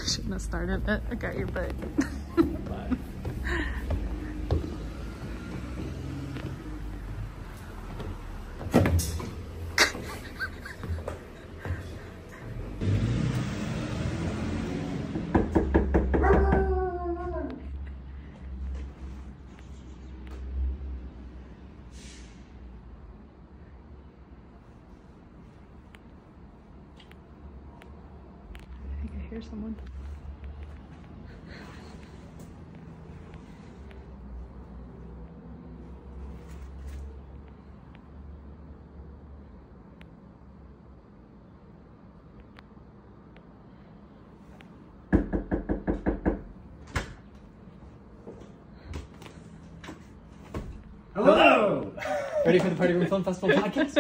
Shouldn't have started it. I got your butt. I hear someone. Hello! Ready for the Party Room Film Festival podcast?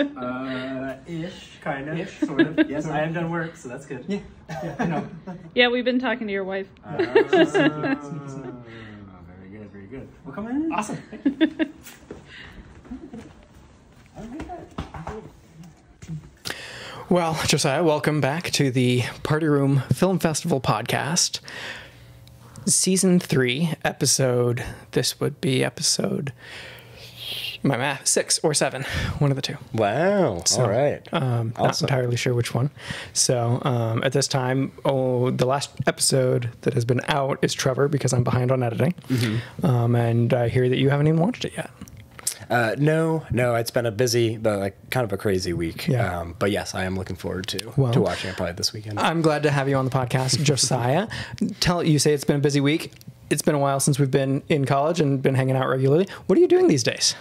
Ish, kind of, ish, sort of. Yes, I have done work, so that's good. Yeah, I know. Yeah, we've been talking to your wife. Very good, very good. Well, come in. Awesome. Well, Josiah, welcome back to the Party Room Film Festival podcast. Season 3, episode, this would be episode, my math, 6 or 7, one of the two. Wow. So, all right. Not Awesome. entirely sure which one. So at this time, the last episode that has been out is Trevor, because I'm behind on editing. Mm-hmm. And I hear that you haven't even watched it yet. No, it's been a busy, but like kind of a crazy week. Yeah. But yes, I am looking forward to watching it probably this weekend. I'm glad to have you on the podcast, Josiah. You say it's been a busy week. It's been a while since we've been in college and been hanging out regularly. What are you doing these days?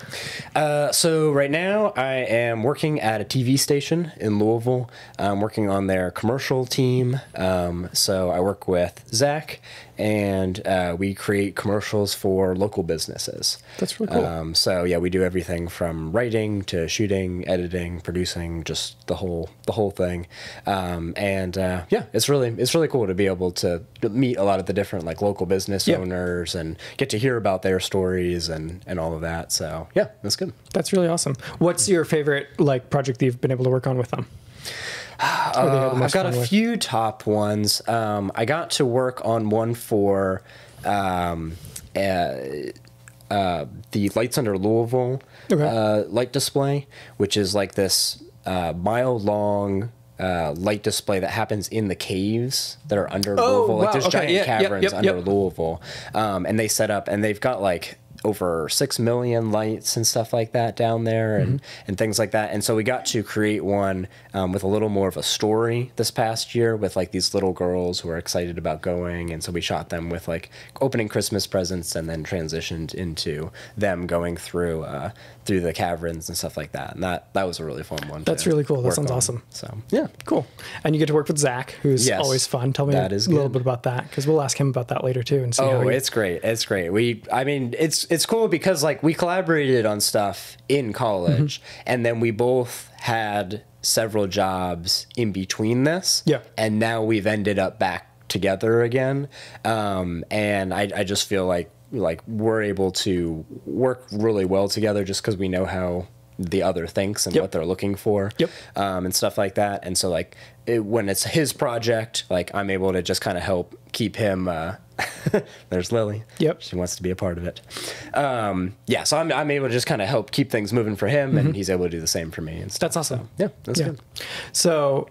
So right now I am working at a TV station in Louisville. I'm working on their commercial team. So I work with Zach, and we create commercials for local businesses. That's really cool. So yeah, we do everything from writing to shooting, editing, producing, just the whole thing. Yeah, it's really cool to be able to meet a lot of the different like local business owners and get to hear about their stories and all of that. So yeah, that's good. That's really awesome. What's your favorite like project that you've been able to work on with them? I've got a few top ones. I got to work on one for the Lights Under Louisville light display, which is like this mile-long light display that happens in the caves that are under Louisville. Like there's giant caverns under Louisville. And they set up, and they've got like over 6 million lights and stuff like that down there, and things like that. And so we got to create one with a little more of a story this past year with like these little girls who are excited about going. And so we shot them with like opening Christmas presents and then transitioned into them going through the caverns and stuff like that. And that was a really fun one. That's really cool. That sounds awesome. So yeah, cool. And you get to work with Zach, who's always fun. Tell me a little bit about that, because we'll ask him about that later too. And see how it's great. It's great. It's cool because like we collaborated on stuff in college, and then we both had several jobs in between this. Yeah. And now we've ended up back together again. And I just feel like we're able to work really well together just because we know how the other thinks and what they're looking for, and stuff like that. And so like when it's his project, like I'm able to just kind of help keep him. There's Lily. Yep, she wants to be a part of it. Yeah, so I'm able to just kind of help keep things moving for him, and he's able to do the same for me. And stuff. That's awesome. So, yeah, that's good. So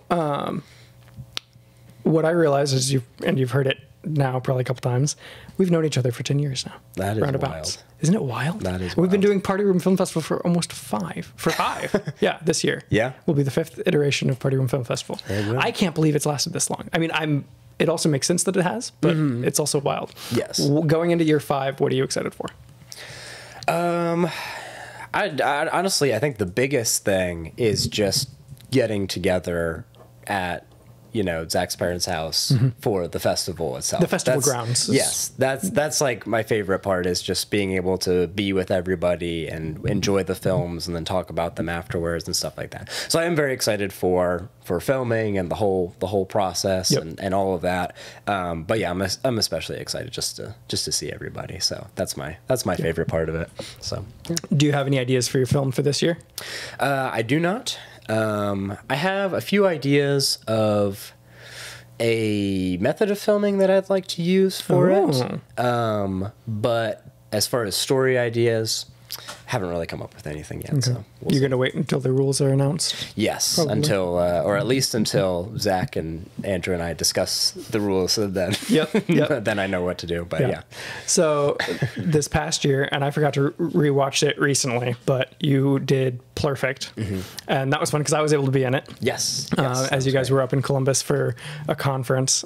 what I realize is you've heard it now probably a couple times. We've known each other for 10 years now. That is wild. Isn't it wild? That is wild. We've been doing Party Room Film Festival for almost 5. Yeah, this year. Yeah. Will be the 5th iteration of Party Room Film Festival. I can't believe it's lasted this long. I mean, it also makes sense that it has, but it's also wild. Yes. Going into year 5, what are you excited for? I honestly, I think the biggest thing is just getting together at Zach's parents' house for the festival itself. The festival grounds. Yes, that's like my favorite part, is just being able to be with everybody and enjoy the films and then talk about them afterwards and stuff like that. So I am very excited for filming and the whole process and all of that. But yeah, I'm especially excited just to see everybody. So that's my favorite part of it. So do you have any ideas for your film for this year? I do not. I have a few ideas of a method of filming that I'd like to use for it. But as far as story ideas, haven't really come up with anything yet. So you're going to wait until the rules are announced? Yes, probably. until, or at least until Zach and Andrew and I discuss the rules, and then, then I know what to do. But yeah. So this past year, and I forgot to rewatch it recently, but you did Perfect, and that was fun because I was able to be in it. Yes. As you guys were up in Columbus for a conference,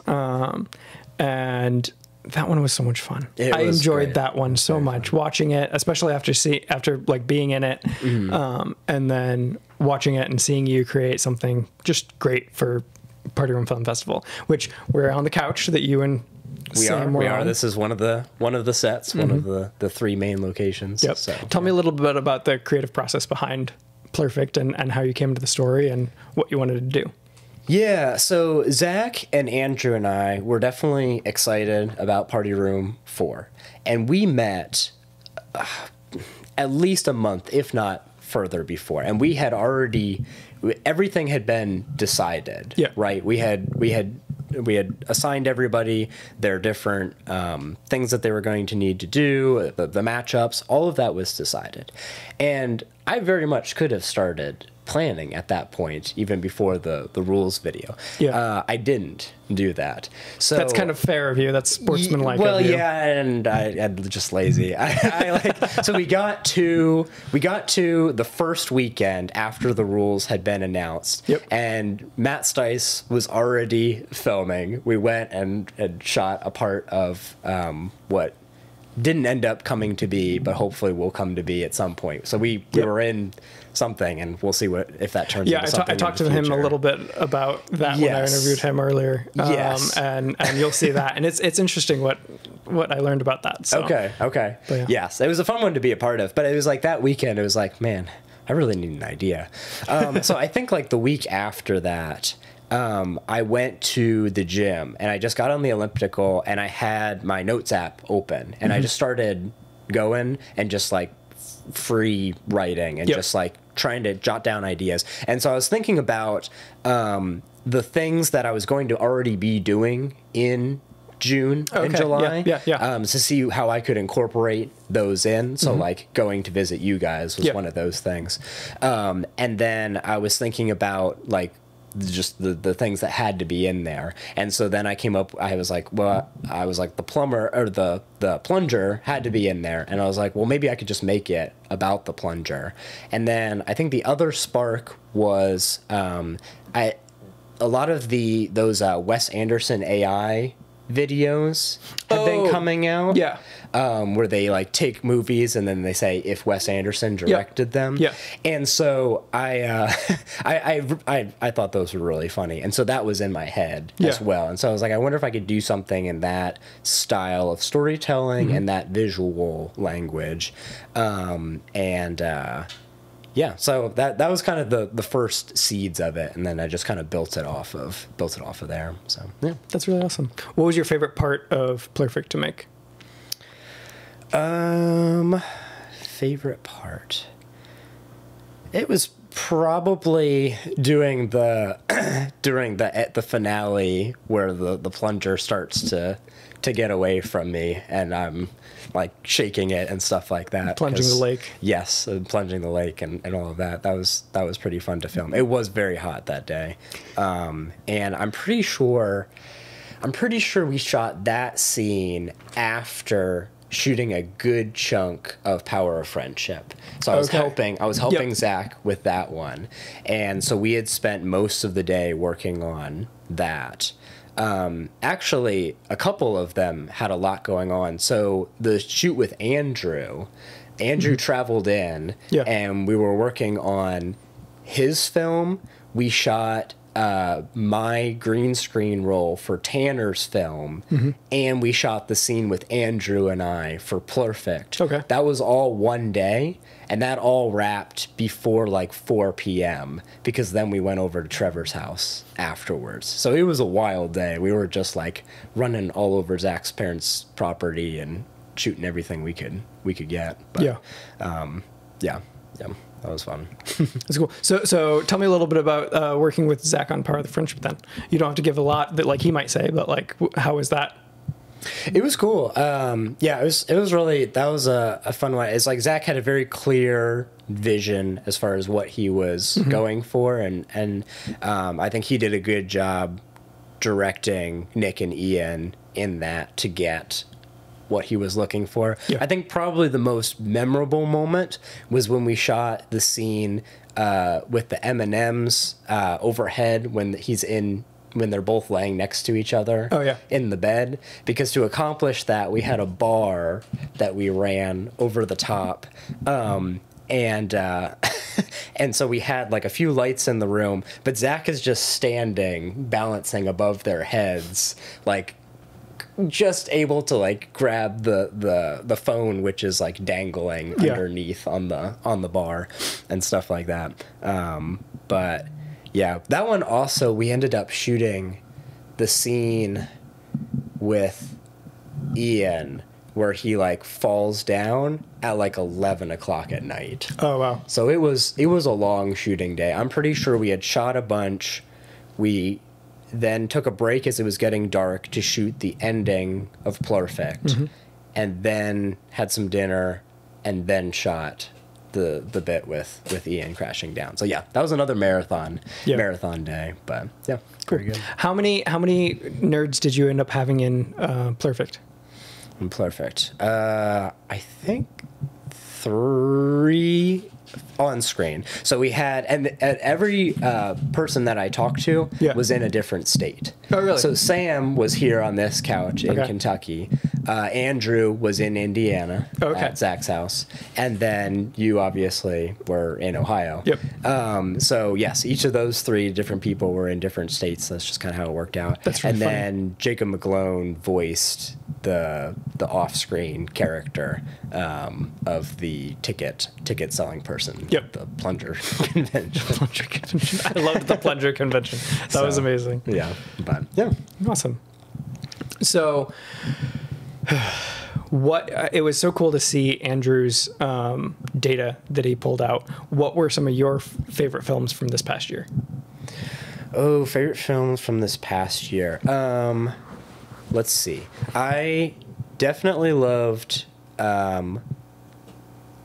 and that one was so much fun. I enjoyed that one so much. Watching it, especially after like being in it, and then watching it and seeing you create something just great for Party Room Film Festival, which we're on the couch that you and Sam were on. This is one of the sets, one of the three main locations. Yep. So, tell me a little bit about the creative process behind Perfect and how you came to the story and what you wanted to do. Yeah, so Zach and Andrew and I were definitely excited about Party Room 4. And we met at least a month, if not further before. And we had already, everything had been decided, right? We had assigned everybody their different things that they were going to need to do, the matchups, all of that was decided. And I very much could have started planning at that point, even before the rules video. I didn't do that. So that's kind of fair of you. That's sportsmanlike of you. Yeah, and I'm just lazy. So we got to the first weekend after the rules had been announced, and Matt Stice was already filming. We went and shot a part of what didn't end up coming to be, but hopefully will come to be at some point. So we were in something, and we'll see if that turns into something. I talked to him a little bit about that when I interviewed him earlier. And you'll see that, and it's interesting what I learned about that. So. Okay. Yes, it was a fun one to be a part of, but it was like that weekend. It was like, man, I really need an idea. So I think like the week after that, I went to the gym and I just got on the elliptical and I had my notes app open and I just started going and just like free writing and just like trying to jot down ideas. And so I was thinking about the things that I was going to already be doing in June and July to see how I could incorporate those in. So like going to visit you guys was one of those things. And then I was thinking about like just the things that had to be in there. And so then I came up, I was like the plumber or the plunger had to be in there. And I was like, well, maybe I could just make it about the plunger. And then I think the other spark was a lot of those Wes Anderson AI videos have been coming out. Where they like take movies and then they say if Wes Anderson directed them. And so I thought those were really funny. And so that was in my head as well. And so I was like, I wonder if I could do something in that style of storytelling and that visual language. So that was kind of the first seeds of it, and then I just kind of built it off of there. So yeah, that's really awesome. What was your favorite part of Perfect to make? Favorite part. It was probably doing the finale where the plunger starts to get away from me and I'm like shaking it and stuff like that. Plunging the lake. Yes, plunging the lake and all of that. That was pretty fun to film. It was very hot that day. And I'm pretty sure we shot that scene after shooting a good chunk of Power of Friendship. So I was helping Zach with that one. And so we had spent most of the day working on that. Actually, a couple of them had a lot going on. So the shoot with Andrew traveled in and we were working on his film. We shot my green screen role for Tanner's film, and we shot the scene with Andrew and I for Perfect. That was all one day, and that all wrapped before like 4 p.m. because then we went over to Trevor's house afterwards. So it was a wild day. We were just like running all over Zach's parents' property and shooting everything we could get. But, That was fun. That's cool. So tell me a little bit about working with Zach on Power of the Friendship then. You don't have to give a lot that like he might say, but like how is that? It was cool. Yeah, it was really, that was a fun one. It's like Zach had a very clear vision as far as what he was going for, and I think he did a good job directing Nick and Ian in that to get what he was looking for. Yeah. I think probably the most memorable moment was when we shot the scene with the M&Ms overhead when they're both laying next to each other in the bed, because to accomplish that we had a bar that we ran over the top, and so we had like a few lights in the room, but Zach is just standing balancing above their heads, like just able to like grab the phone, which is like dangling underneath on the bar and stuff like that. But yeah, that one also, we ended up shooting the scene with Ian where he like falls down at like 11 o'clock at night. Oh, wow. So it was a long shooting day. I'm pretty sure we had shot a bunch. We then took a break as it was getting dark to shoot the ending of Perfect, and then had some dinner, and then shot the bit with Ian crashing down. So yeah, that was another marathon day. But yeah, cool. Very good. How many nerds did you end up having in Perfect? In Perfect, I think 3 on screen. So we had, and every person that I talked to was in a different state. Oh, really? So Sam was here on this couch in Kentucky. Andrew was in Indiana at Zach's house. And then you obviously were in Ohio. Yep. So yes, each of those 3 different people were in different states. That's just kind of how it worked out. That's really funny. Then Jacob McGlone voiced the off-screen character of the ticket selling person. Yep. The plunger convention. I loved the plunger convention. That was amazing. Yeah, but yeah, awesome. So, it was so cool to see Andrew's data that he pulled out. What were some of your favorite films from this past year? Oh, favorite films from this past year. Let's see. I definitely loved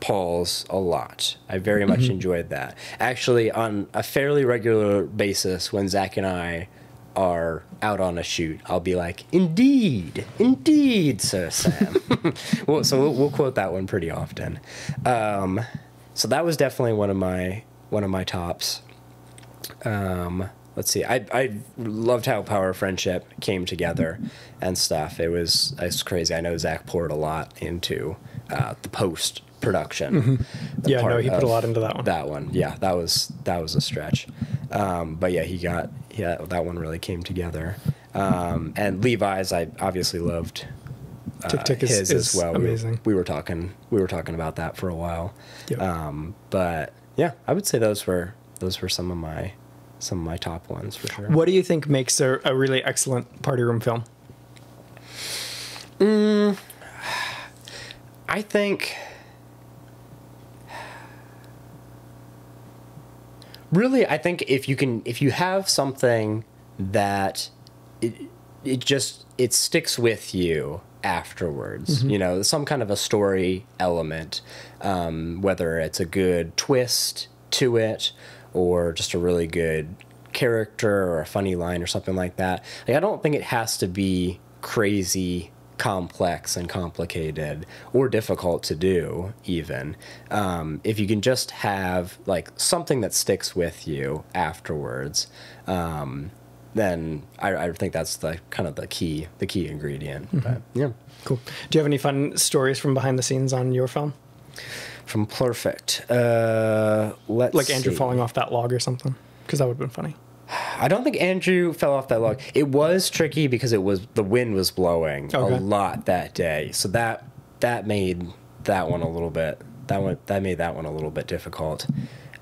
Paul's a lot. I very much enjoyed that. Actually, on a fairly regular basis, when Zach and I are out on a shoot, I'll be like, indeed, Sir Sam. We'll quote that one pretty often. So that was definitely one of my tops. Let's see. I loved how Power of Friendship came together and stuff. It's crazy. I know Zach poured a lot into the post production. Yeah, no, he put a lot into that one. That one, yeah, that was a stretch. But yeah, that one really came together. And Levi's, I obviously loved Tick his as well. Amazing. We were talking about that for a while. Yep. But yeah, I would say those were some of my top ones for sure. What do you think makes a really excellent party room film? I think if you have something that it sticks with you afterwards, you know, some kind of a story element, whether it's a good twist to it or just a really good character or a funny line or something like that. Like, I don't think it has to be crazy complex and complicated or difficult to do even. If you can just have like something that sticks with you afterwards, then I think that's the kind of the key ingredient. But yeah. Cool. Do you have any fun stories from behind the scenes on your film? From Perfect. Like Andrew falling off that log or something? Because that would have been funny. I don't think Andrew fell off that log. It was tricky because the wind was blowing a lot that day. So that made that one a little bit difficult.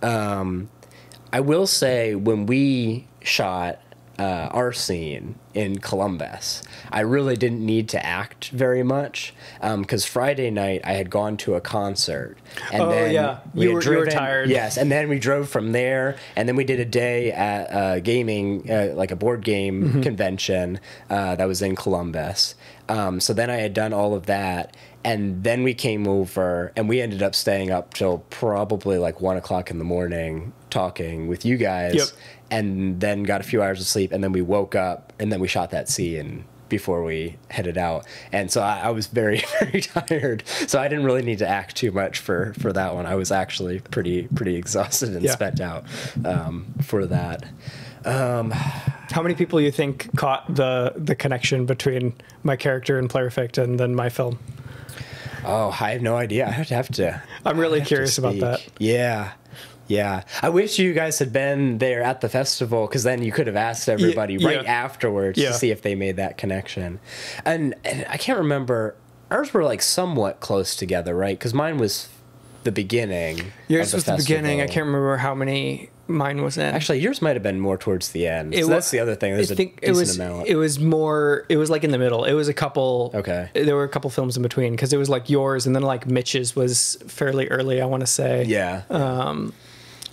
I will say when we shot our scene in Columbus, I really didn't need to act very much because Friday night I had gone to a concert. And you were tired. Yes, and then we drove from there, and then we did a day at gaming, like a board game convention that was in Columbus. So then I had done all of that, and then we came over, and we ended up staying up till probably like 1 o'clock in the morning talking with you guys, and then got a few hours of sleep, and then we woke up, and then we shot that scene before we headed out. And so I was very, very tired. So I didn't really need to act too much for that one. I was actually pretty exhausted and spent out for that. How many people you think caught the connection between my character in PRFFP and then my film? Oh, I have no idea. I'd have to. I'm really curious about that. Yeah. I wish you guys had been there at the festival, because then you could have asked everybody right afterwards to see if they made that connection. And I can't remember. Ours were like somewhat close together, right? Because mine was the beginning. Yours was the beginning. I can't remember how many mine was in. Actually, yours might have been more towards the end. So that's the other thing. There's a decent amount. It was more. It was like in the middle. It was a couple. Okay. There were a couple films in between, because it was like yours, and then like Mitch's was fairly early, I want to say. Yeah.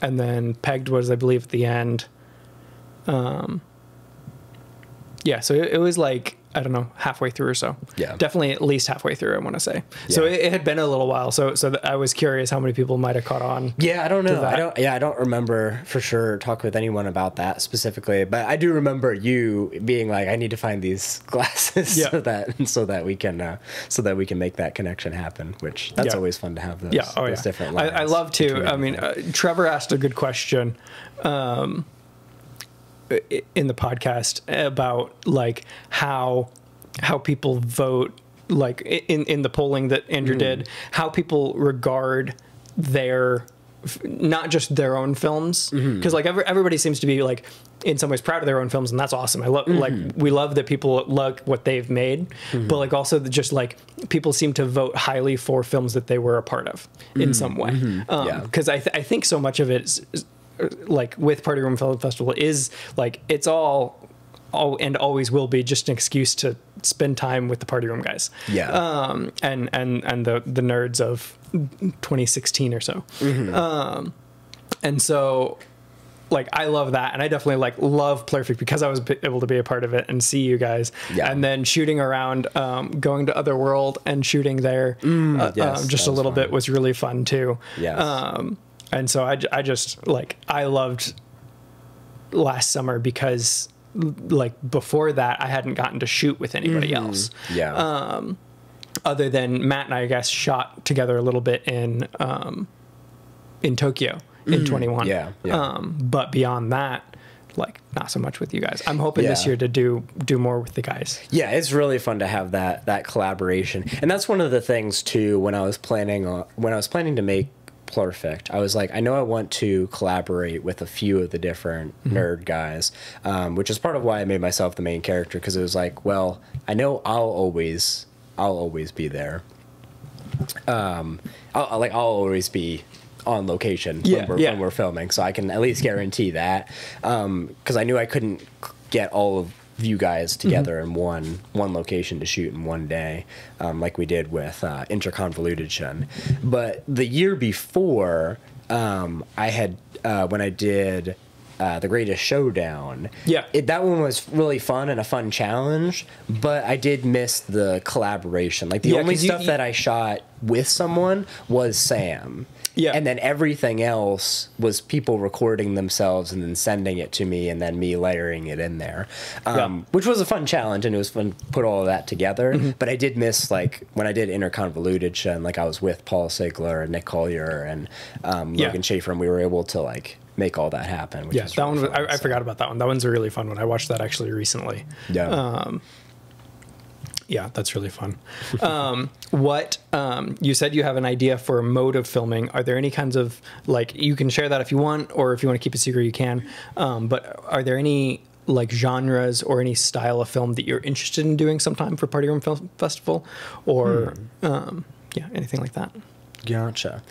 And then Pegged was, I believe, at the end. Yeah. So it was like, I don't know, halfway through or so. Yeah. Definitely at least halfway through, I want to say. Yeah. So it had been a little while. So I was curious how many people might have caught on. Yeah, I don't know. I don't remember for sure talking with anyone about that specifically, but I do remember you being like, I need to find these glasses so that we can make that connection happen, which that's always fun to have those, those different lines. I love to. I mean, Trevor asked a good question in the podcast about like how people vote, like in the polling that Andrew did, how people regard their, not just their own films, because like everybody seems to be like in some ways proud of their own films, and that's awesome. I love like we love that people love what they've made, but like also just like people seem to vote highly for films that they were a part of in some way, because I think so much of it is like with Party Room Film Festival is like it's all and always will be just an excuse to spend time with the Party Room guys. Yeah. And the nerds of 2016 or so. And so like I love that, and I definitely like love PRFFP because I was able to be a part of it and see you guys. And then shooting around, going to Otherworld and shooting there just a little bit was really fun too. And so I just like I loved last summer because like before that I hadn't gotten to shoot with anybody else. Other than Matt and I guess shot together a little bit in Tokyo in 21. But beyond that, like not so much with you guys. I'm hoping this year to do more with the guys. Yeah, it's really fun to have that collaboration. And that's one of the things too when I was planning to make PRFFP, I was like, I know I want to collaborate with a few of the different nerd guys, which is part of why I made myself the main character, because it was like, well, I know I'll always be there. I'll always be on location when we're filming, so I can at least guarantee that, because I knew I couldn't get all of you guys together in one location to shoot in one day, like we did with Interconvoluted. But the year before, I had when I did The Greatest Showdown, that one was really fun and a fun challenge, but I did miss the collaboration. Like the only stuff that I shot with someone was Sam. And then everything else was people recording themselves and then sending it to me and then me layering it in there, which was a fun challenge, and it was fun to put all of that together. But I did miss, like, when I did Interconvoluted, and like I was with Paul Sigler and Nick Collier and Logan Schaefer, and we were able to like make all that happen. Which that one, I forgot about that one. That one's a really fun one. I watched that actually recently. Yeah, that's really fun. You said you have an idea for a mode of filming. Are there any kinds of, like, you can share that if you want, or if you want to keep it secret, you can. But are there any, like, genres or any style of film that you're interested in doing sometime for Party Room Film Festival? Or, anything like that? Gotcha.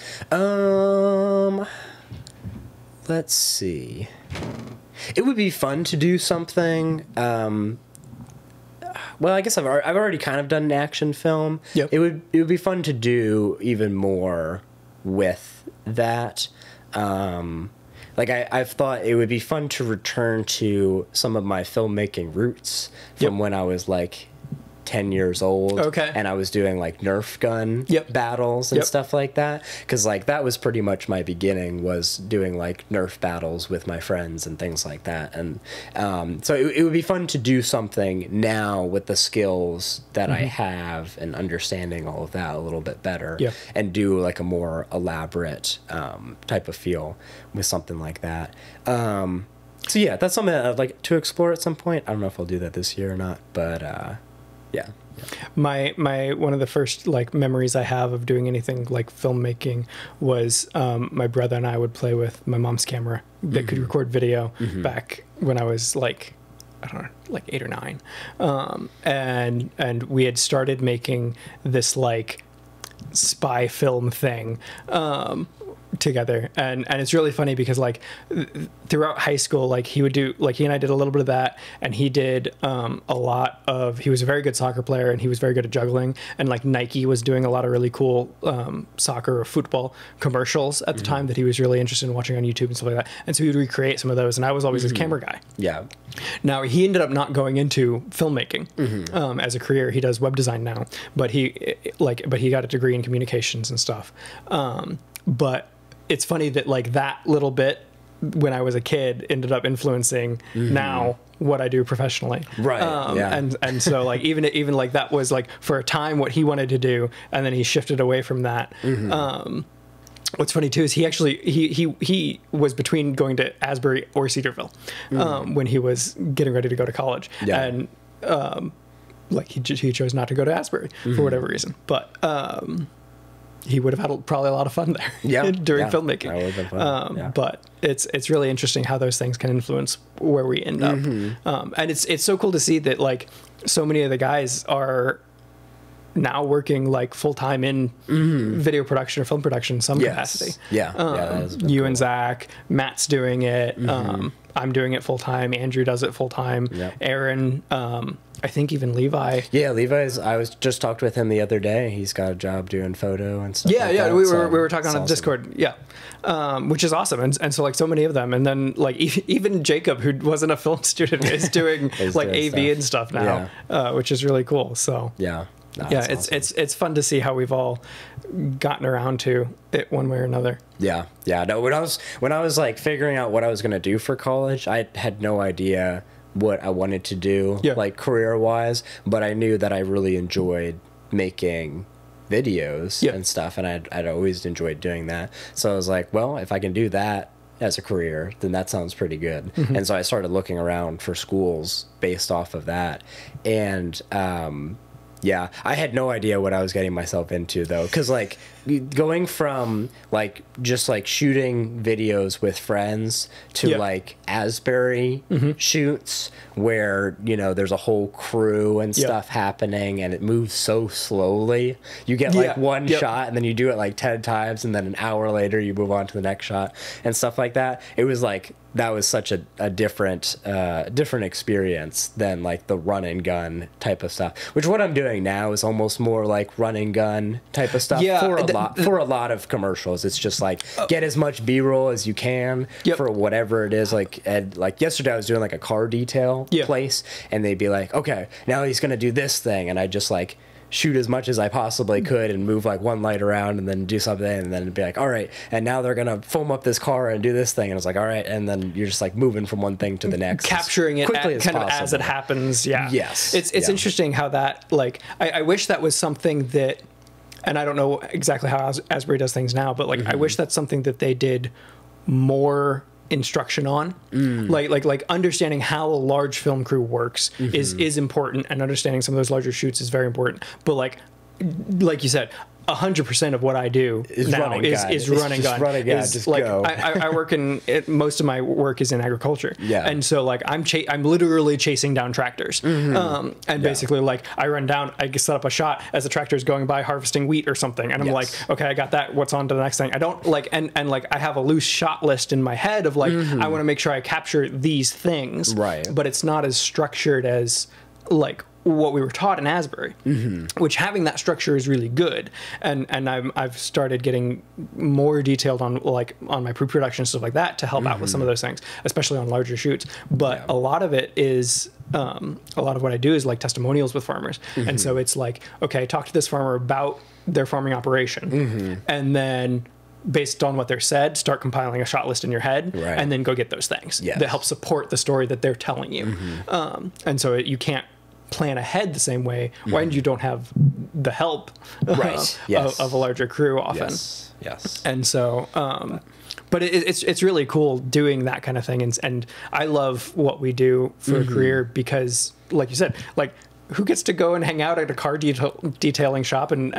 let's see. It would be fun to do something. Well, I guess I've already kind of done an action film. Yep. It would be fun to do even more with that. Like I've thought it would be fun to return to some of my filmmaking roots from when I was like 10 years old. Okay. And I was doing like Nerf gun battles and stuff like that. Because like that was pretty much my beginning, was doing like Nerf battles with my friends and things like that. And so it would be fun to do something now with the skills that I have and understanding all of that a little bit better, and do like a more elaborate type of feel with something like that. So yeah, that's something that I'd like to explore at some point. I don't know if I'll do that this year or not, but yeah. My one of the first like memories I have of doing anything like filmmaking was my brother and I would play with my mom's camera that could record video back when I was like, I don't know, like 8 or 9, and we had started making this like spy film thing together, and it's really funny because like throughout high school, like he and I did a little bit of that, and he did a lot of, he was a very good soccer player and he was very good at juggling, and like Nike was doing a lot of really cool soccer or football commercials at the time that he was really interested in watching on YouTube and stuff like that, and so he would recreate some of those, and I was always his camera guy. Now he ended up not going into filmmaking as a career. He does web design now, but he got a degree in communications and stuff. But it's funny that like that little bit when I was a kid ended up influencing now what I do professionally. Right. And so like even like that was like for a time what he wanted to do, and then he shifted away from that. What's funny too is he actually he was between going to Asbury or Cedarville when he was getting ready to go to college, and like he chose not to go to Asbury for whatever reason, but he would have had probably a lot of fun there during filmmaking. That would have been fun. But it's really interesting how those things can influence where we end up. And it's so cool to see that like so many of the guys are now working like full-time in video production or film production in some capacity. You and Zach, Matt's doing it. I'm doing it full-time. Andrew does it full-time. Aaron, I think even Levi. Yeah, Levi's, I was just talked with him the other day. He's got a job doing photo and stuff. We were talking on Discord. Which is awesome. And so like so many of them, and then like even Jacob, who wasn't a film student, is doing like AV stuff. And stuff now, which is really cool. So it's fun to see how we've all gotten around to it one way or another. No, when I was like figuring out what I was going to do for college, I had no idea what I wanted to do like career wise, but I knew that I really enjoyed making videos and stuff, and I'd always enjoyed doing that. So I was like, well, if I can do that as a career, then that sounds pretty good. And so I started looking around for schools based off of that, and I had no idea what I was getting myself into though, because like going from like just like shooting videos with friends to like Asbury shoots where, you know, there's a whole crew and stuff happening, and it moves so slowly. You get like one shot and then you do it like 10 times, and then an hour later you move on to the next shot and stuff like that. It was like, that was such a different experience than like the run and gun type of stuff, which what I'm doing now is almost more like run and gun type of stuff for a lot of commercials. It's just like get as much B-roll as you can for whatever it is. Like yesterday I was doing like a car detail place, and they'd be like, okay, now he's gonna do this thing, and I just like shoot as much as I possibly could and move like one light around and then do something, and then be like, all right, and now they're gonna foam up this car and do this thing, and it's like, all right, and then you're just like moving from one thing to the next, capturing it quickly as kind of as it happens. It's interesting how that, like, I wish that was something that, and I don't know exactly how Asbury does things now, but like I wish that's something that they did more instruction on. Like understanding how a large film crew works is important, and understanding some of those larger shoots is very important. But like you said, 100% of what I do is now run and gun. is run and gun. Run and gun. Just like go. I work in most of my work is in agriculture. Yeah. And so like I'm literally chasing down tractors. And basically like I run down, I set up a shot as the tractor is going by harvesting wheat or something, and I'm like, okay, I got that. What's on to the next thing? I don't like and like I have a loose shot list in my head of like I want to make sure I capture these things. Right. But it's not as structured as like what we were taught in Asbury, which having that structure is really good. And I've started getting more detailed on like on my pre-production stuff like that to help out with some of those things, especially on larger shoots. But a lot of it is a lot of what I do is like testimonials with farmers. And so it's like, okay, talk to this farmer about their farming operation, and then based on what they're said, start compiling a shot list in your head, and then go get those things that help support the story that they're telling you. And so you can't plan ahead the same way when you don't have the help of a larger crew often. Yes. And so, but it's really cool doing that kind of thing. And I love what we do for a career because, like you said, like who gets to go and hang out at a car detailing shop and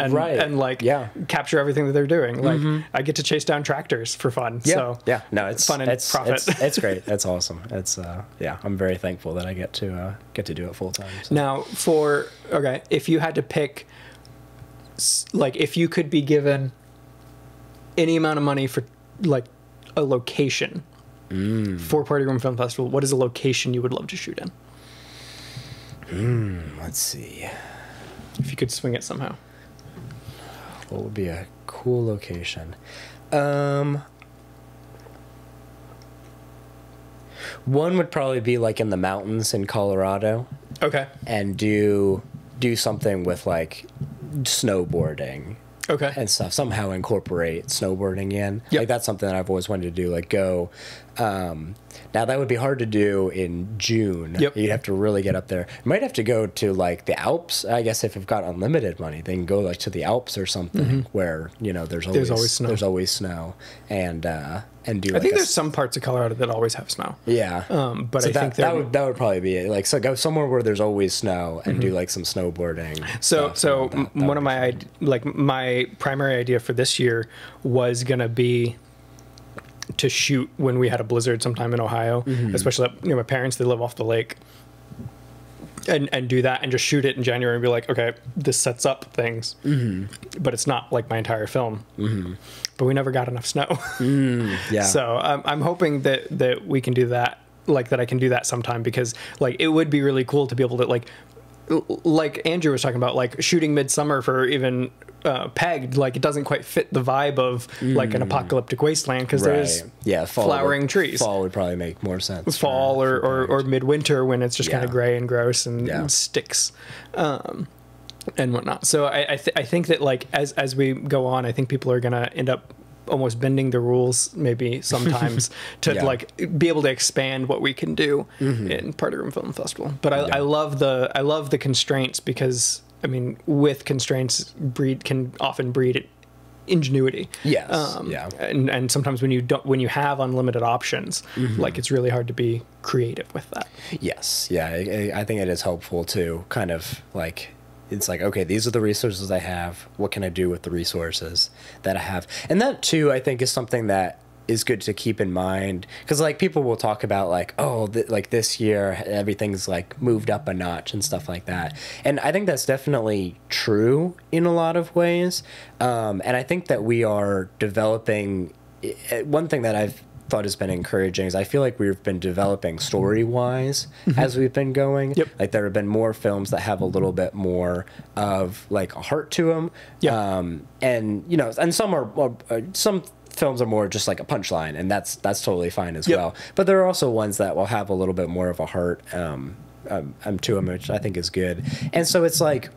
like capture everything that they're doing? Like I get to chase down tractors for fun. So no, it's fun and profit. It's great. That's awesome. It's I'm very thankful that I get to do it full time. So. Now if you had to pick, like if you could be given any amount of money for like a location for Party Room Film Festival, what is a location you would love to shoot in? Let's see. If you could swing it somehow. What would be a cool location? One would probably be like in the mountains in Colorado. Okay. And do something with like snowboarding. Okay. And stuff. Somehow incorporate snowboarding in. Like that's something that I've always wanted to do. Like go. Now that would be hard to do in June. You'd have to really get up there. You might have to go to like the Alps. I guess if you've got unlimited money, then go like to the Alps or something where there's always snow. There's always snow and do. I think there's some parts of Colorado that always have snow. Yeah. But so I think that would probably be it. Like so go somewhere where there's always snow and do like some snowboarding. So one of my my primary idea for this year was gonna be to shoot when we had a blizzard sometime in Ohio, especially my parents, they live off the lake, and do that and just shoot it in January and be like, okay, this sets up things, but it's not like my entire film. But we never got enough snow. So I'm hoping that we can do that, like that I can do that sometime, because like it would be really cool to be able to like Andrew was talking about, like shooting midsummer for even pegged, like it doesn't quite fit the vibe of like an apocalyptic wasteland because there's flowering trees. Fall would probably make more sense. Fall or midwinter when it's just kind of gray and gross and sticks and whatnot. So I think that like as we go on, I think people are gonna end up almost bending the rules maybe sometimes to like be able to expand what we can do in Party Room Film Festival. But I love the constraints, because I mean with constraints can often breed ingenuity. And sometimes when you have unlimited options, like it's really hard to be creative with that. I think it is helpful to kind of like, it's like, okay, these are the resources I have. What can I do with the resources that I have? And that, too, I think is something that is good to keep in mind. Because, like, people will talk about, like, like this year, everything's, like, moved up a notch and stuff like that. And I think that's definitely true in a lot of ways. And I think that we are developing... One thing that I've thought has been encouraging is I feel like we've been developing story-wise as we've been going. Like there have been more films that have a little bit more of like a heart to them. And and some films are more just like a punchline, and that's totally fine as well. But there are also ones that will have a little bit more of a heart to them, which I think is good. And so it's like,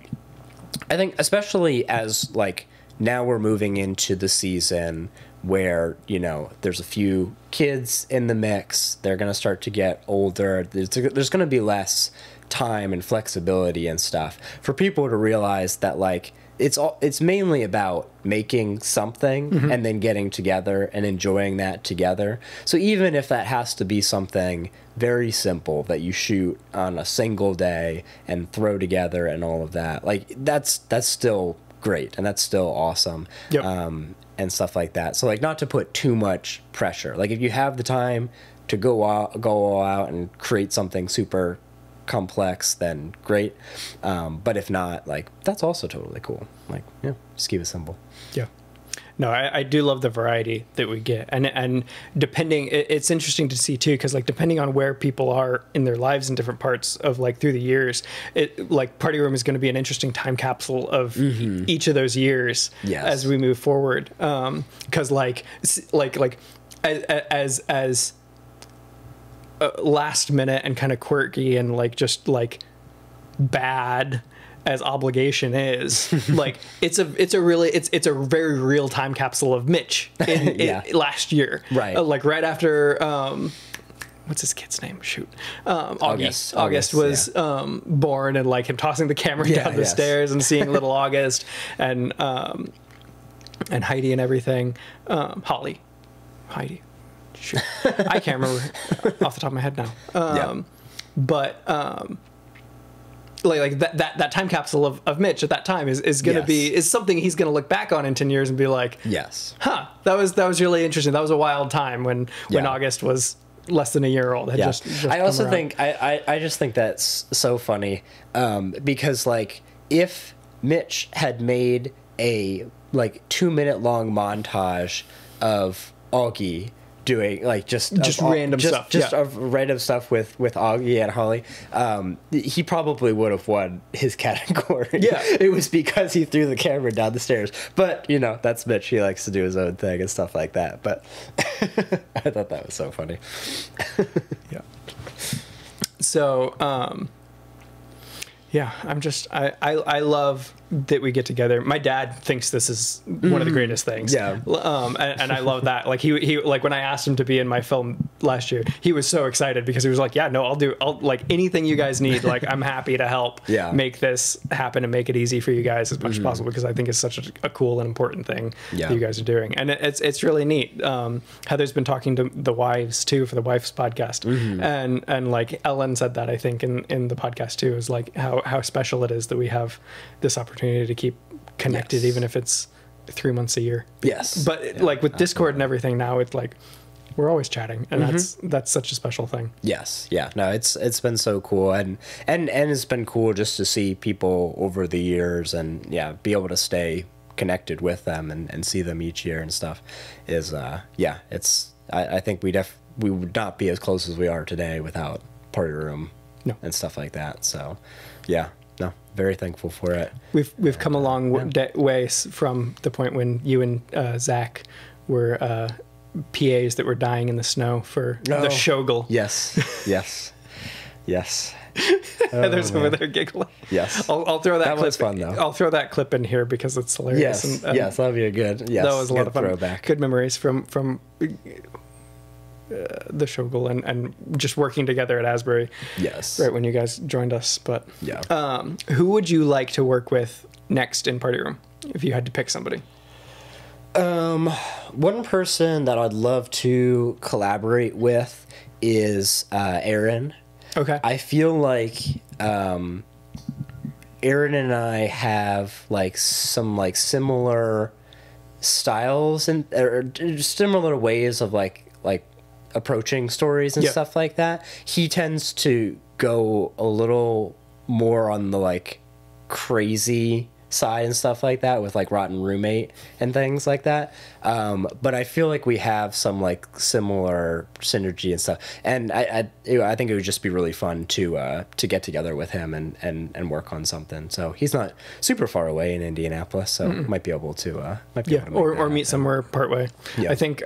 I think especially as like now we're moving into the season where there's a few kids in the mix, they're going to start to get older, there's going to be less time and flexibility and stuff for people to realize that like it's mainly about making something and then getting together and enjoying that together. So even if that has to be something very simple that you shoot on a single day and throw together and all of that, like that's still great, and that's still awesome. Yep. And stuff like that. So like, not to put too much pressure. Like if you have the time to go all out and create something super complex, then great. But if not, like, that's also totally cool. Like, yeah, just keep it simple. Yeah. No, I do love the variety that we get, and depending, it's interesting to see too, because like depending on where people are in their lives in different parts of like through the years, it like Party Room is going to be an interesting time capsule of each of those years as we move forward. Because like as last minute and kind of quirky and like just like bad as Obligation is, like it's a very real time capsule of Mitch in last year, right? Like right after what's his kid's name? Shoot, August was born, and like him tossing the camera down the stairs and seeing little August and Heidi and everything. Heidi. Shoot. I can't remember off the top of my head now. But like that time capsule of Mitch at that time is going to be something he's going to look back on in 10 years and be like, huh, that was really interesting. That was a wild time when August was less than a year old. Just I also think I just think that's so funny, because like if Mitch had made a like 2-minute long montage of Augie doing like just random stuff, random stuff with Augie and Holly, he probably would have won his category. It was because he threw the camera down the stairs. But you know, that's Mitch. He likes to do his own thing and stuff like that. But I thought that was so funny. So I love that we get together. My dad thinks this is one of the greatest things. And I love that. Like he like when I asked him to be in my film last year, he was so excited because he was like, yeah, no, I'll like anything you guys need. Like I'm happy to help make this happen and make it easy for you guys as much as possible, because I think it's such a cool and important thing that you guys are doing. And it's really neat. Heather's been talking to the wives too for the Wives podcast. And like Ellen said that I think in the podcast too, is like how special it is that we have this opportunity to keep connected, even if it's 3 months a year. But like with Discord and everything now, it's like we're always chatting, and that's such a special thing. No, it's been so cool, and it's been cool just to see people over the years and be able to stay connected with them and see them each year and stuff is it's I think we would not be as close as we are today without Party Room and stuff like that. So no, very thankful for it. We've come a long way from the point when you and Zach were PAs that were dying in the snow for the Shogel. Yes. Heather's over there giggling. I'll throw that clip. Was fun though. I'll throw that clip in here because it's hilarious. Yes, that'll be a good. That was a lot of fun. Throwback. Good memories from the Shogel and just working together at Asbury. Right when you guys joined us. But who would you like to work with next in Party Room if you had to pick somebody? One person that I'd love to collaborate with is Aaron. Okay. I feel like Aaron and I have like some like similar styles and or similar ways of like approaching stories and stuff like that. He tends to go a little more on the like crazy side and stuff like that with like Rotten Roommate and things like that. But I feel like we have some like similar synergy and stuff. And I think it would just be really fun to get together with him and work on something. So he's not super far away in Indianapolis, so might be able to or meet somewhere partway. I think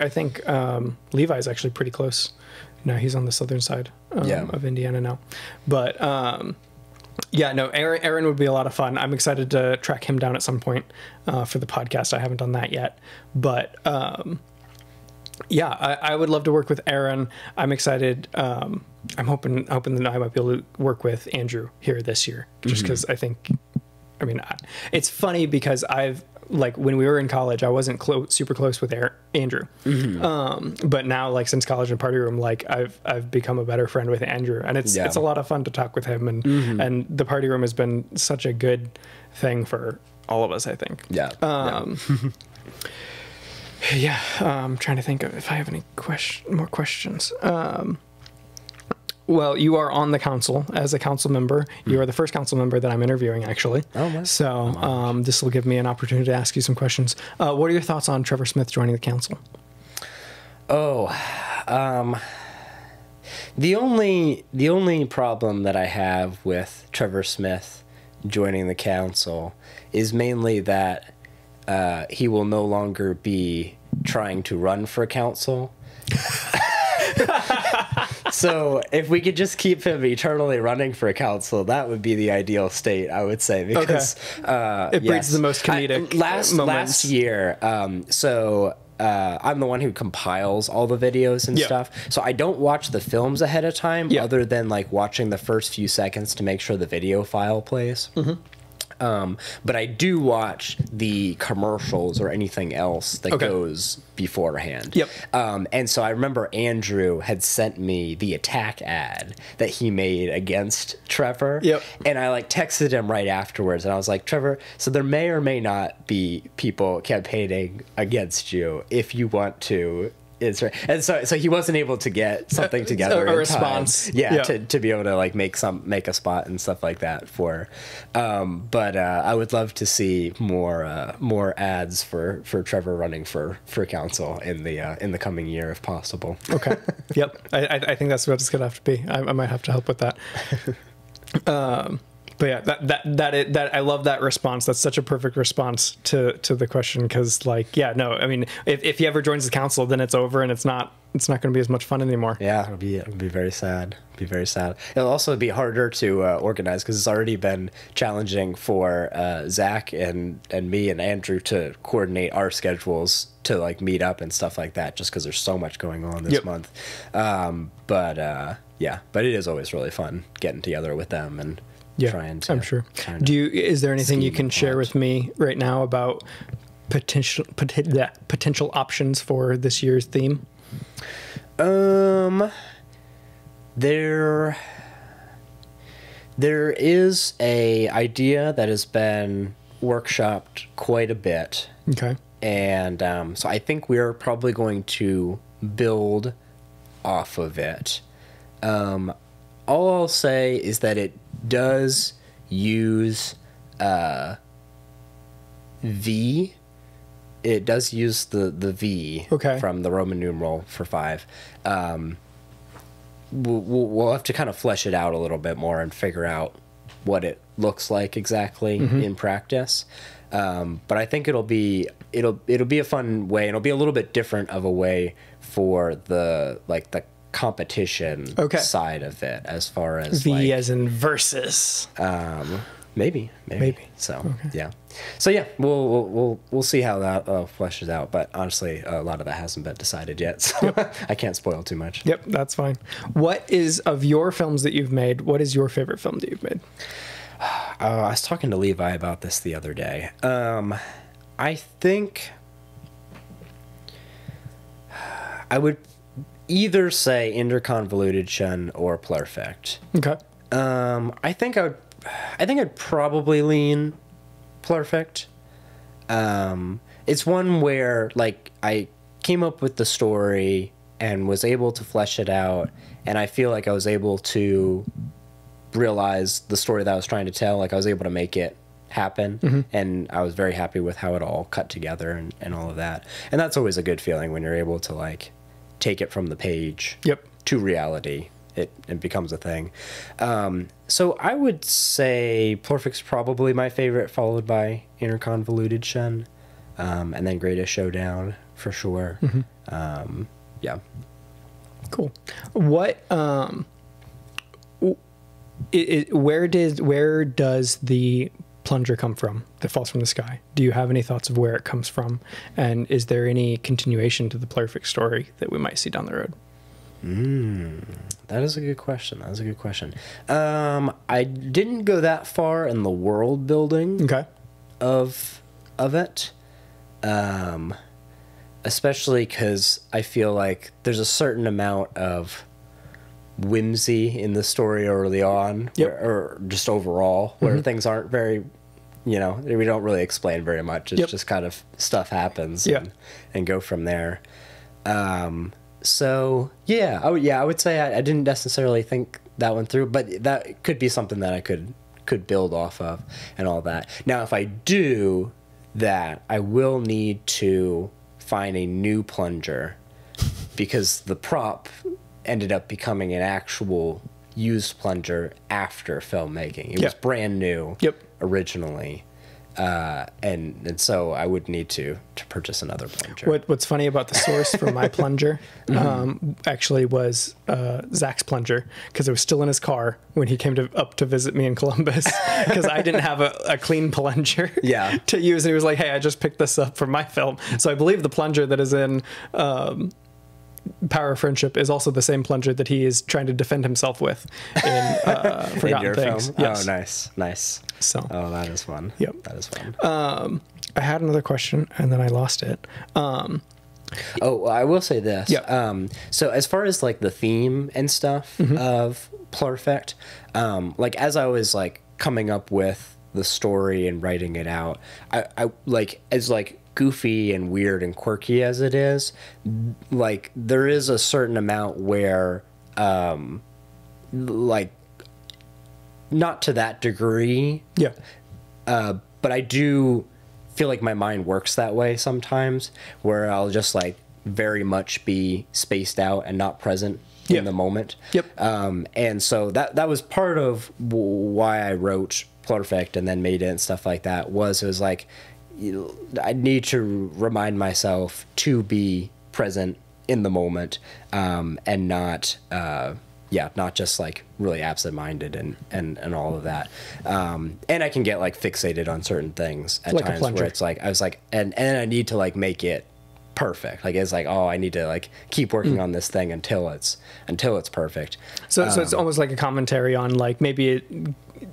Levi's actually pretty close. No, he's on the southern side of Indiana now. But Aaron would be a lot of fun. I'm excited to track him down at some point for the podcast. I haven't done that yet, but I would love to work with Aaron. I'm excited. I'm hoping that I might be able to work with Andrew here this year, just because it's funny because like when we were in college, I wasn't super close with Andrew. But now, like since college and Party Room, like I've become a better friend with Andrew, and it's a lot of fun to talk with him. And and the Party Room has been such a good thing for all of us, I think. Yeah. Yeah. I'm trying to think of if I have any more questions. Well, you are on the council as a council member. You are the first council member that I'm interviewing, actually. Oh, wow. So this will give me an opportunity to ask you some questions. What are your thoughts on Trevor Smith joining the council? The only problem that I have with Trevor Smith joining the council is mainly that he will no longer be trying to run for council. So if we could just keep him eternally running for council, that would be the ideal state, I would say, because it breeds the most comedic last year. I'm the one who compiles all the videos and stuff, so I don't watch the films ahead of time, other than like watching the first few seconds to make sure the video file plays. But I do watch the commercials or anything else that goes beforehand. And so I remember Andrew had sent me the attack ad that he made against Trevor. And I like texted him right afterwards, and I was like, Trevor, so there may or may not be people campaigning against you if you want to. It's right. And so he wasn't able to get something together, a response, to be able to like make a spot and stuff like that for. But I would love to see more ads for Trevor running for council in the coming year if possible. Okay. I think that's what it's gonna have to be. I might have to help with that. But yeah, that I love that response. That's such a perfect response to the question, because like, yeah, no, I mean, if he ever joins the council, then it's over and it's not going to be as much fun anymore. Yeah, it'll be very sad. It'll also be harder to organize, because it's already been challenging for Zach and me and Andrew to coordinate our schedules to like meet up and stuff like that, just because there's so much going on this month. But it is always really fun getting together with them and. I'm sure. Is there anything you can share with me right now about potential options for this year's theme? There is a idea that has been workshopped quite a bit. Okay. And so I think we're probably going to build off of it. All I'll say is that it does use V. It does use the V from the Roman numeral for 5. We'll have to kind of flesh it out a little bit more and figure out what it looks like exactly in practice. But I think it'll be a fun way, and it'll be a little bit different of a way for the competition side of it, as far as V as in versus. Maybe. So So yeah, we'll see how that fleshes out. But honestly, a lot of that hasn't been decided yet, so I can't spoil too much. Yep, that's fine. What is, of your films that you've made, what is your favorite film that you've made? I was talking to Levi about this the other day. I think I would either say Interconvoluted Shun or Perfect. Okay. I think I'd probably lean Perfect. It's one where like I came up with the story and was able to flesh it out, and I feel like I was able to realize the story that I was trying to tell. Like I was able to make it happen, and I was very happy with how it all cut together and all of that. And that's always a good feeling when you're able to like take it from the page to reality. It becomes a thing. So I would say Perfect's probably my favorite, followed by Interconvoluted Shun, and then Greatest Showdown for sure. Yeah. Cool. What where does the plunger come from that falls from the sky? Do you have any thoughts of where it comes from, and is there any continuation to the Perfect story that we might see down the road? That is a good question. I didn't go that far in the world building of it, especially because I feel like there's a certain amount of whimsy in the story early on, or just overall, where things aren't very you know, we don't really explain very much. It's just kind of stuff happens and go from there. So yeah, I would say I didn't necessarily think that one through, but that could be something that I could build off of and all that. Now, if I do that, I will need to find a new plunger because the prop ended up becoming an actual used plunger after filmmaking. It was brand new originally. And so I would need to purchase another plunger. What's funny about the source for my plunger actually was Zach's plunger, because it was still in his car when he came up to visit me in Columbus, because I didn't have a clean plunger to use. And he was like, hey, I just picked this up for my film. So I believe the plunger that is in Power of Friendship is also the same plunger that he is trying to defend himself with in Forgotten Things. Yes. Oh, nice. So, that is fun. Yep. That is fun. I had another question and then I lost it. I will say this. So as far as like the theme and stuff of PRFFP, like as I was like coming up with the story and writing it out, I like as like goofy and weird and quirky as it is, like there is a certain amount where like not to that degree, but I do feel like my mind works that way sometimes, where I'll just like very much be spaced out and not present in the moment. And so that was part of why I wrote PRFFP and then made it and stuff like that. It was like, I need to remind myself to be present in the moment, and not not just like really absent-minded and all of that. And I can get like fixated on certain things at times where it's like I was like, and I need to like make it perfect. Like it's like, oh, I need to like keep working on this thing until it's perfect. So it's almost like a commentary on like maybe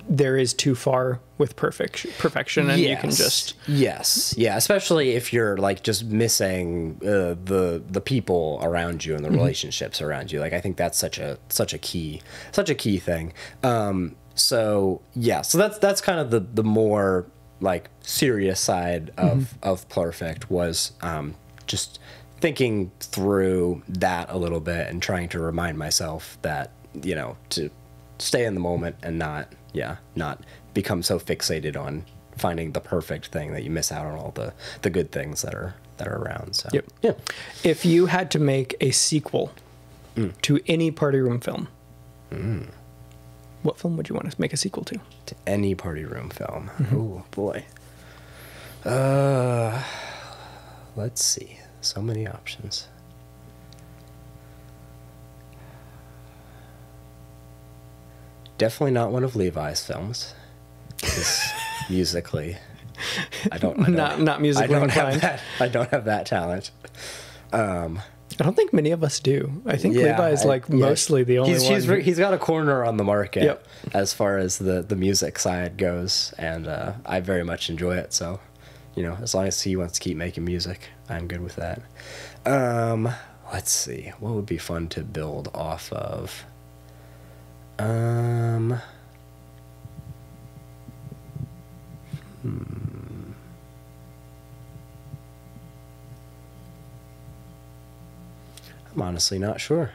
there is too far with perfection, and you can just especially if you're like just missing the people around you and the relationships around you. Like I think that's such a key thing. So that's kind of the more like serious side of PRFFP was just thinking through that a little bit and trying to remind myself that, you know, to stay in the moment and not become so fixated on finding the perfect thing that you miss out on all the good things that are around. So if you had to make a sequel to any party room film, what film would you want to make a sequel to any party room film? Oh boy. Let's see. So many options. Definitely not one of Levi's films. Because musically, I don't not musically inclined. I don't have that talent. I don't think many of us do. I think Levi's like mostly the only one. He's got a corner on the market as far as the music side goes, and I very much enjoy it. So, you know, as long as he wants to keep making music, I'm good with that. Let's see, what would be fun to build off of? I'm honestly not sure.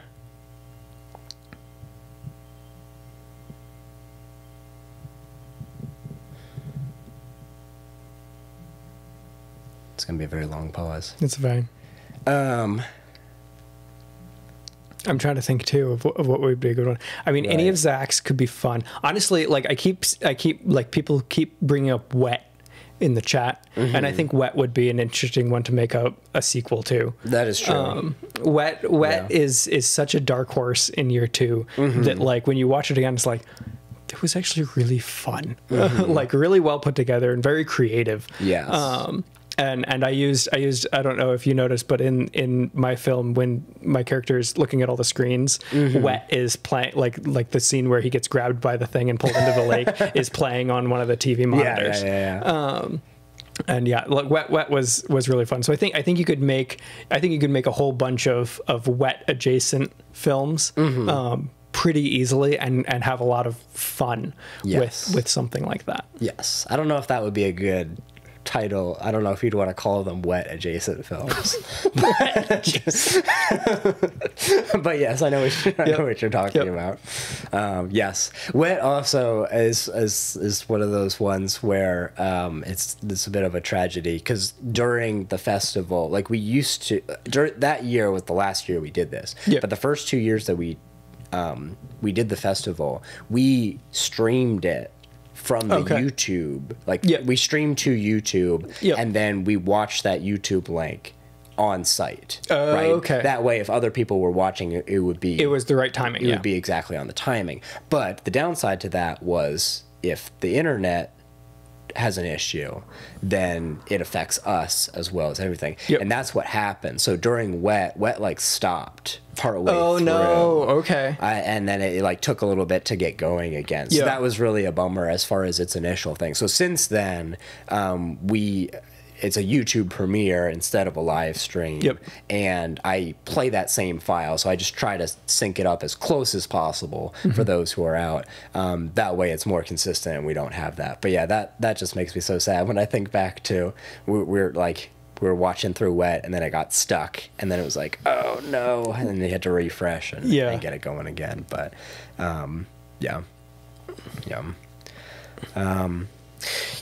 It's gonna be a very long pause. It's fine. I'm trying to think too of what would be a good one. I mean, any of Zach's could be fun. Honestly, like I keep like people keep bringing up Wet in the chat, and I think Wet would be an interesting one to make a sequel to. That is true. Wet is such a dark horse in year 2 that like when you watch it again, it's like it was actually really fun, like really well put together and very creative. Yes. And I used I don't know if you noticed, but in my film when my character is looking at all the screens, Wet is playing like the scene where he gets grabbed by the thing and pulled into the lake is playing on one of the TV monitors. And like Wet was really fun. So I think you could make a whole bunch of Wet adjacent films. pretty easily and have a lot of fun with something like that. Yes. I don't know if that would be a good title. I don't know if you'd want to call them wet adjacent films. But yes, I know what you're talking about. Yes. Wet also is one of those ones where it's a bit of a tragedy, because during the festival, like we used to, during that year was the last year we did this, but the first 2 years that we did the festival, we streamed it from the YouTube. Like we streamed to YouTube, and then we watched that YouTube link on site. Right? Okay. That way, if other people were watching it, it was the right timing. It would be exactly on the timing. But the downside to that was, if the internet has an issue, then it affects us as well as everything. And that's what happened. So during wet like stopped partway through. No. Okay. And then it like took a little bit to get going again. So that was really a bummer as far as its initial thing. So since then, it's a YouTube premiere instead of a live stream. And I play that same file, so I just try to sync it up as close as possible for those who are out. That way it's more consistent and we don't have that. But yeah, that just makes me so sad when I think back to we were watching through wet, and then it got stuck, and then it was like, oh no, and then they had to refresh and get it going again. But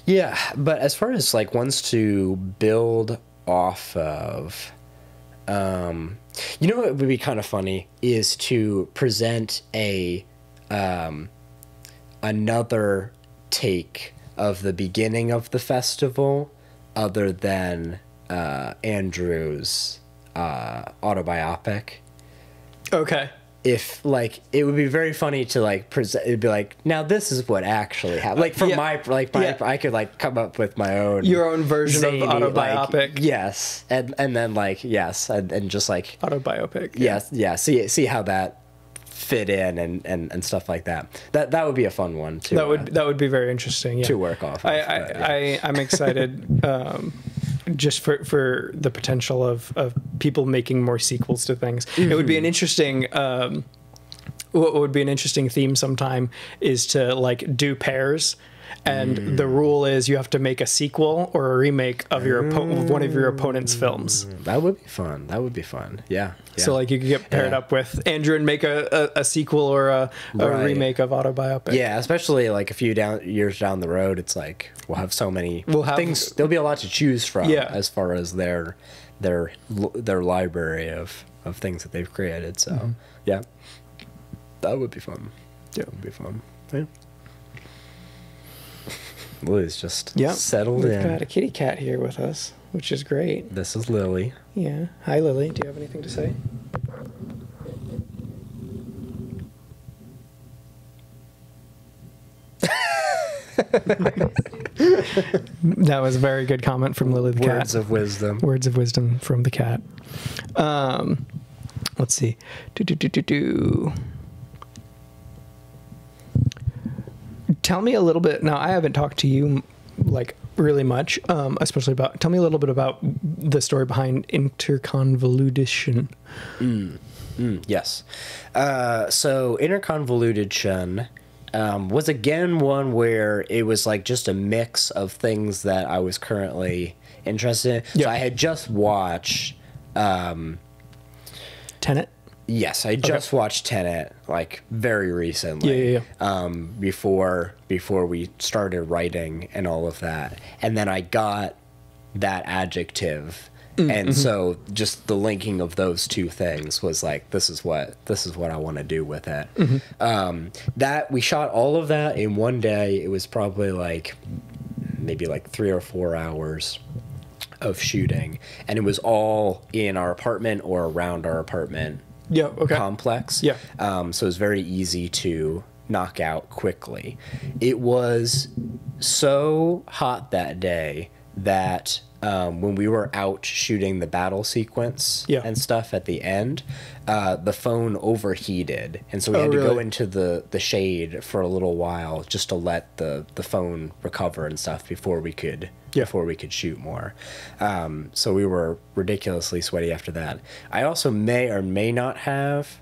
yeah, but as far as like ones to build off of, you know what would be kind of funny is to present another take of the beginning of the festival other than Andrew's autobiopic. Okay. If like it would be very funny to like present, it'd be like, now this is what actually happened. Like from I could like come up with my own, your own version of autobiopic. Like, yes, and then like and just like autobiopic. See how that fit in and stuff like that. That would be a fun one too. That would be very interesting. To work off. I'm excited. Just for the potential of people making more sequels to things. It would be an interesting what would be an interesting theme sometime is to like do pairs, and the rule is you have to make a sequel or a remake of one of your opponent's films. That would be fun. That would be fun. Yeah. So like you could get paired up with Andrew and make a sequel or a remake of Autobiopic. Yeah, especially like a few years down the road, it's like we'll have so many things. There'll be a lot to choose from as far as their library of things that they've created. So yeah, that would be fun. Yeah, it would be fun. Yeah. Lily's just settled in. We've got a kitty cat here with us, which is great. This is Lily. Yeah. Hi, Lily. Do you have anything to say? That was a very good comment from Lily the cat. Words of wisdom. Words of wisdom from the cat. Let's see. Tell me a little bit. Now, I haven't talked to you like really much, especially about. Tell me a little bit about the story behind interconvolution. Yes. So interconvolution was again one where it was like just a mix of things that I was currently interested in. So I had just watched Tenet. Yes, I just watched Tenet like very recently. Before we started writing and all of that, and then I got that adjective, and so just the linking of those two things was like, this is what I want to do with it. That we shot all of that in one day. It was probably like maybe like 3 or 4 hours of shooting, and it was all in our apartment or around our apartment. Complex. So it was very easy to knock out quickly. It was so hot that day that when we were out shooting the battle sequence and stuff at the end, the phone overheated, and so we had to go into the shade for a little while just to let the phone recover and stuff before we could shoot more. So we were ridiculously sweaty after that. I also may or may not have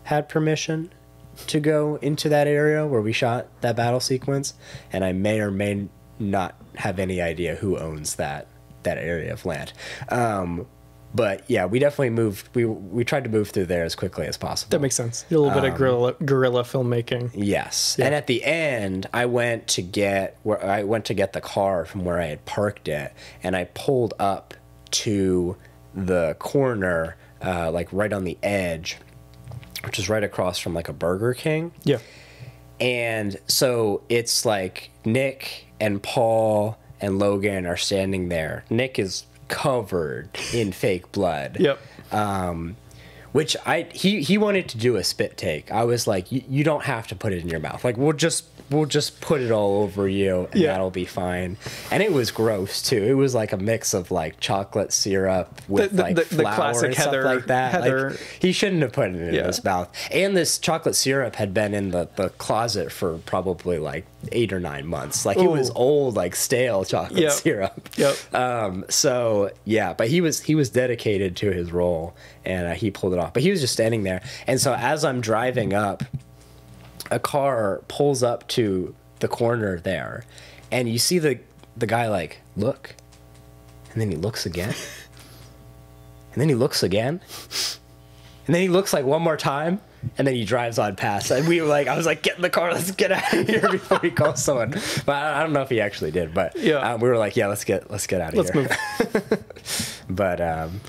had permission to go into that area where we shot that battle sequence, and I may or may not have any idea who owns that area of land. But yeah, we definitely moved. We tried to move through there as quickly as possible. That makes sense. A little bit of guerrilla filmmaking. Yes, yeah. And at the end, I went to get the car from where I had parked it, and I pulled up to the corner, like right on the edge, which is right across from like a Burger King. Yeah. And so it's like Nick and Paul and Logan are standing there. Nick is covered in fake blood. Yep. Which he wanted to do a spit take. I was like, you don't have to put it in your mouth. Like we'll just put it all over you, and that'll be fine. And it was gross too. It was like a mix of like chocolate syrup with the flour classic and stuff Heather, like that. Like, he shouldn't have put it in his mouth. And this chocolate syrup had been in the closet for probably like 8 or 9 months. Like it was old, like stale chocolate syrup. Yep. So yeah, but he was dedicated to his role, and he pulled it off. But he was just standing there, and so as I'm driving up, a car pulls up to the corner there, and you see the guy like look, and then he looks again, and then he looks again, and then he looks like one more time, and then he drives on past. And we were like, I was like, get in the car, let's get out of here before he calls someone. But I don't know if he actually did, but we were like, yeah, let's get out of here. Let's move. But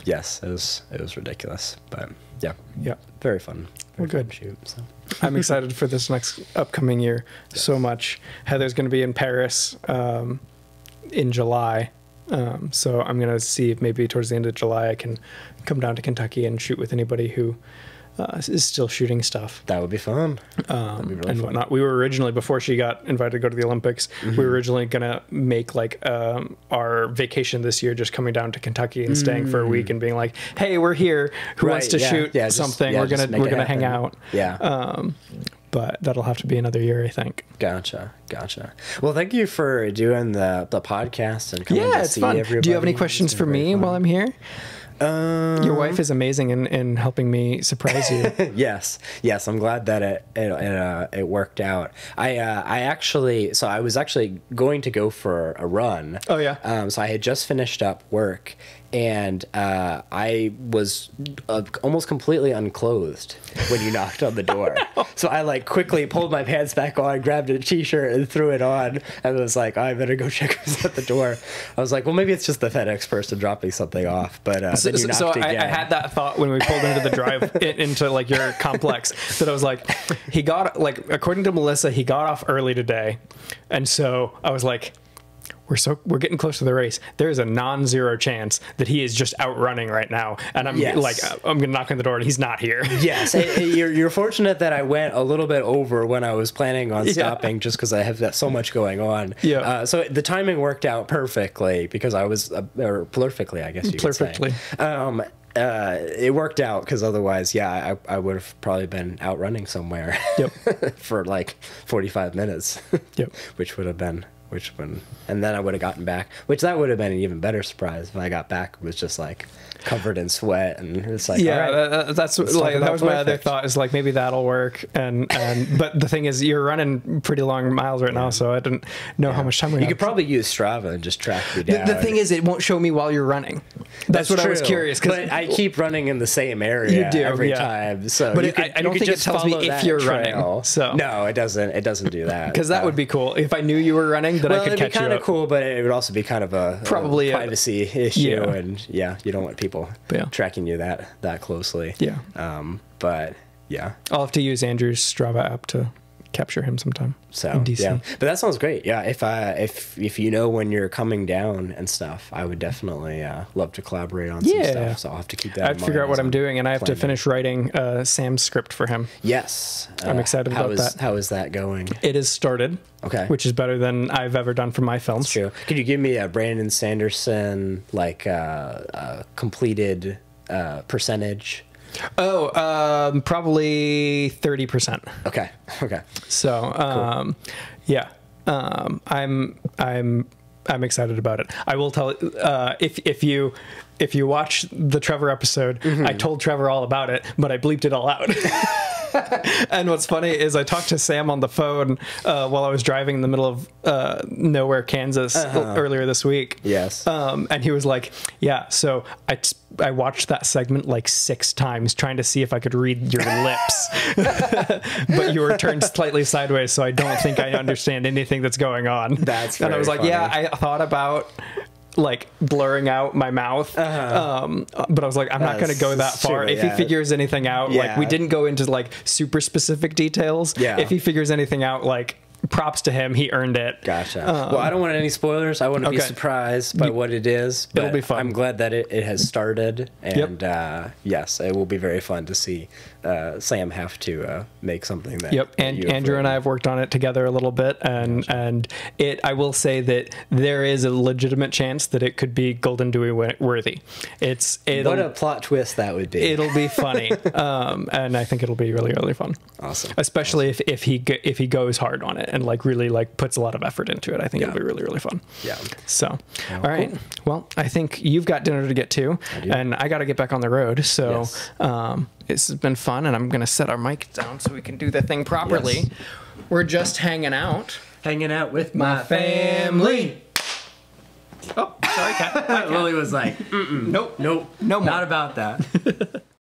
yes, it was ridiculous. But yeah, very fun. Well, good. Shoot. So. I'm excited for this next upcoming year so much. Heather's going to be in Paris in July. So I'm going to see if maybe towards the end of July I can come down to Kentucky and shoot with anybody who is still shooting stuff. That would be fun. That'd be really and fun. whatnot. We were originally, before she got invited to go to the Olympics, we were originally going to make like our vacation this year just coming down to Kentucky and staying for a week and being like, hey, we're here. Who wants to shoot something? We're gonna hang out. Yeah. But that'll have to be another year, I think. Gotcha. Well, thank you for doing the podcast and coming to see everybody. Do you have any questions for me while I'm here? Your wife is amazing in helping me surprise you. Yes. I'm glad that it worked out. I was actually going to go for a run. Oh yeah. So I had just finished up work, and I was almost completely unclothed when you knocked on the door. No. So I like quickly pulled my pants back on, grabbed a t-shirt and threw it on, and was like, I better go check who's at the door. I was like, well, maybe it's just the FedEx person dropping something off. But then you knocked again. I had that thought when we pulled into the drive into like your complex, that I was like, he got, like, according to Melissa, he got off early today, and so I was like, we're getting close to the race. There is a non-zero chance that he is just outrunning right now, and I'm I'm gonna knock on the door and he's not here. Yes, you're fortunate that I went a little bit over when I was planning on stopping, just because I have so much going on. Yeah. So the timing worked out perfectly because I was or perfectly, I guess you could say. It worked out because otherwise, I would have probably been outrunning somewhere. Yep. For like 45 minutes. Yep. Which would have been. And then I would have gotten back, which that would have been an even better surprise if I got back. It was just like covered in sweat, and it's like, that's like, that was my other thought, is like, maybe that'll work. And but the thing is, you're running pretty long miles right now, so I didn't know how much time we have. You could probably use Strava and just track me down. The thing is, it won't show me while you're running. That's what true. I was curious, but I keep running in the same area every time. So, but I don't think it tells me if you're running. So no, it doesn't. It doesn't do that. Because that would be cool if I knew you were running. Then I could catch you up. It'd be kind of cool, but it would also be kind of a privacy issue, and you don't want people tracking you that closely. Yeah. But yeah, I'll have to use Andrew's Strava app to capture him sometime. So in DC. But that sounds great. Yeah, if you know when you're coming down and stuff, I would definitely love to collaborate on some stuff. So I'll have to keep that. I have to figure out what I'm doing, and I have to finish writing Sam's script for him. Yes, I'm excited about that. How is that going? It has started. Okay, which is better than I've ever done for my films. That's true. Could you give me a Brandon Sanderson completed percentage? Oh, probably 30%. Okay. So, cool. Yeah, I'm excited about it. I will tell if you watch the Trevor episode, I told Trevor all about it, but I bleeped it all out. And what's funny is I talked to Sam on the phone while I was driving in the middle of nowhere, Kansas earlier this week. Yes. And he was like, yeah, so I watched that segment like 6 times trying to see if I could read your lips. But you were turned slightly sideways, so I don't think I understand anything that's going on. That's And I was like, funny. yeah, I thought about like blurring out my mouth, but I was like, I'm not going to go that far. True, if he figures anything out, like we didn't go into like super specific details. Yeah. If he figures anything out, like props to him, he earned it. Gotcha. Well, I don't want any spoilers. I want to be surprised by what it is. But it'll be fun. I'm glad that it has started, and yes, it will be very fun to see Sam have to make something that. Yep, and Andrew and I have worked on it together a little bit, and I will say that there is a legitimate chance that it could be Golden Dewey worthy. What a plot twist that would be. It'll be funny, and I think it'll be really, really fun. Awesome. Especially if he goes hard on it and like really like puts a lot of effort into it. I think it'll be really, really fun. Yeah. So, all right. Cool. Well, I think you've got dinner to get to, and I got to get back on the road. So, it's been fun, and I'm gonna set our mic down so we can do the thing properly. Yes. We're just hanging out with my family. Oh, sorry, Kat. Lily was like, nope, no more. Not about that.